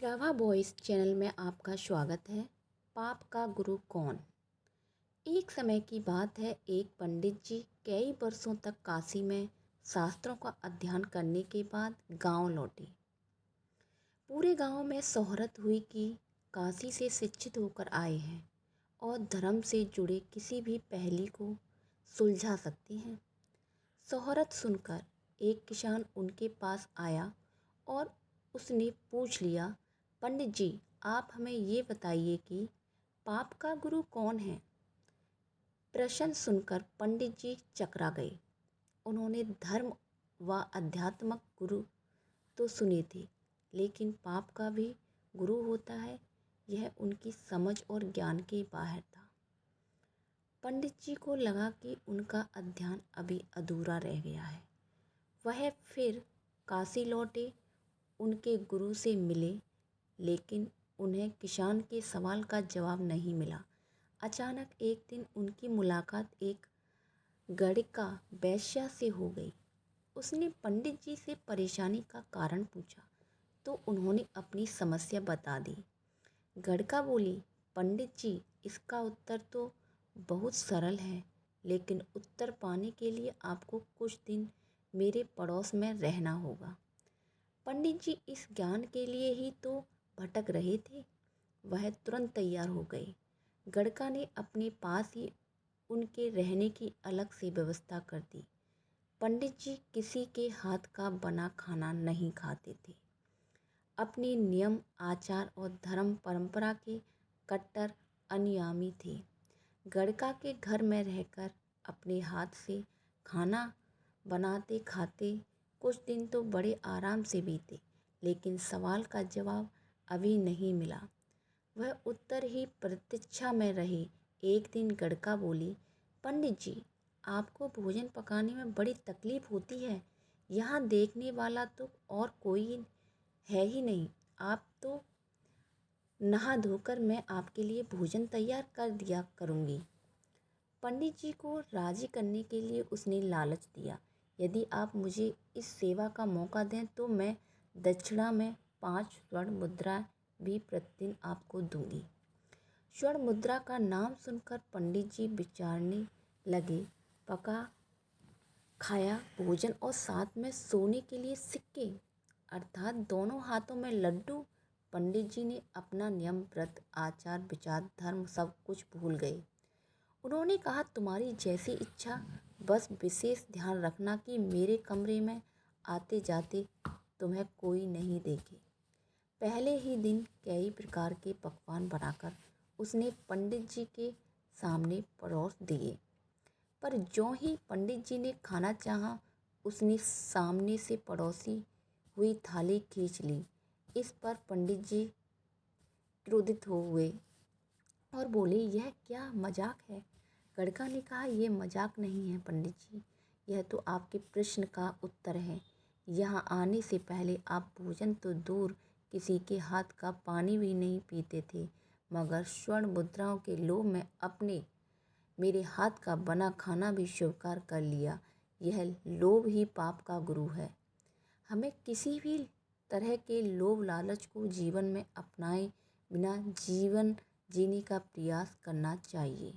Prabha voice channel में आपका स्वागत है। पाप का गुरु कौन। एक समय की बात है, एक पंडित जी कई वर्षों तक काशी में शास्त्रों का अध्ययन करने के बाद गांव लौटे। पूरे गांव में शोहरत हुई कि काशी से शिक्षित होकर आए हैं और धर्म से जुड़े किसी भी पहेली को सुलझा सकते हैं। शोहरत सुनकर एक किसान उनके पास आया और उसने पूछ लिया, पंडित जी, आप हमें ये बताइए कि पाप का गुरु कौन है। प्रश्न सुनकर पंडित जी चकरा गए। उन्होंने धर्म व आध्यात्मिक गुरु तो सुने थे, लेकिन पाप का भी गुरु होता है, यह उनकी समझ और ज्ञान के बाहर था। पंडित जी को लगा कि उनका अध्ययन अभी अधूरा रह गया है। वह फिर काशी लौटे, उनके गुरु से मिले, लेकिन उन्हें किसान के सवाल का जवाब नहीं मिला। अचानक एक दिन उनकी मुलाकात एक गड़िका वैश्या से हो गई। उसने पंडित जी से परेशानी का कारण पूछा तो उन्होंने अपनी समस्या बता दी। गड़िका बोली, पंडित जी, इसका उत्तर तो बहुत सरल है, लेकिन उत्तर पाने के लिए आपको कुछ दिन मेरे पड़ोस में रहना होगा। पंडित जी इस ज्ञान के लिए ही तो भटक रहे थे। वह तुरंत तैयार हो गए। गड़का ने अपने पास ही उनके रहने की अलग से व्यवस्था कर दी। पंडित जी किसी के हाथ का बना खाना नहीं खाते थे। अपने नियम, आचार और धर्म परंपरा के कट्टर अनुयामी थे। गड़का के घर में रहकर अपने हाथ से खाना बनाते खाते कुछ दिन तो बड़े आराम से बीते, लेकिन सवाल का जवाब अभी नहीं मिला। वह उत्तर ही प्रतीक्षा में रहे। एक दिन गड़का बोली, पंडित जी, आपको भोजन पकाने में बड़ी तकलीफ होती है। यहाँ देखने वाला तो और कोई है ही नहीं। आप तो नहा धोकर मैं आपके लिए भोजन तैयार कर दिया करूँगी। पंडित जी को राजी करने के लिए उसने लालच दिया, यदि आप मुझे इस सेवा का मौका दें तो मैं दक्षिणा में 5 स्वर्ण मुद्रा भी प्रतिदिन आपको दूंगी। स्वर्ण मुद्रा का नाम सुनकर पंडित जी विचारने लगे। पका खाया भोजन और साथ में सोने के लिए सिक्के, अर्थात दोनों हाथों में लड्डू। पंडित जी ने अपना नियम, व्रत, आचार, विचार, धर्म सब कुछ भूल गए। उन्होंने कहा, तुम्हारी जैसी इच्छा, बस विशेष ध्यान रखना कि मेरे कमरे में आते जाते तुम्हें कोई नहीं देखे। पहले ही दिन कई प्रकार के पकवान बनाकर उसने पंडित जी के सामने परोस दिए, पर ज्यों ही पंडित जी ने खाना चाहा, उसने सामने से पड़ोसी हुई थाली खींच ली। इस पर पंडित जी क्रोधित हो हुए और बोले, यह क्या मजाक है। गड़का ने कहा, यह मजाक नहीं है पंडित जी, यह तो आपके प्रश्न का उत्तर है। यहाँ आने से पहले आप भोजन तो दूर किसी के हाथ का पानी भी नहीं पीते थे, मगर स्वर्ण मुद्राओं के लोभ में अपने मेरे हाथ का बना खाना भी स्वीकार कर लिया। यह लोभ ही पाप का गुरु है। हमें किसी भी तरह के लोभ लालच को जीवन में अपनाए बिना जीवन जीने का प्रयास करना चाहिए।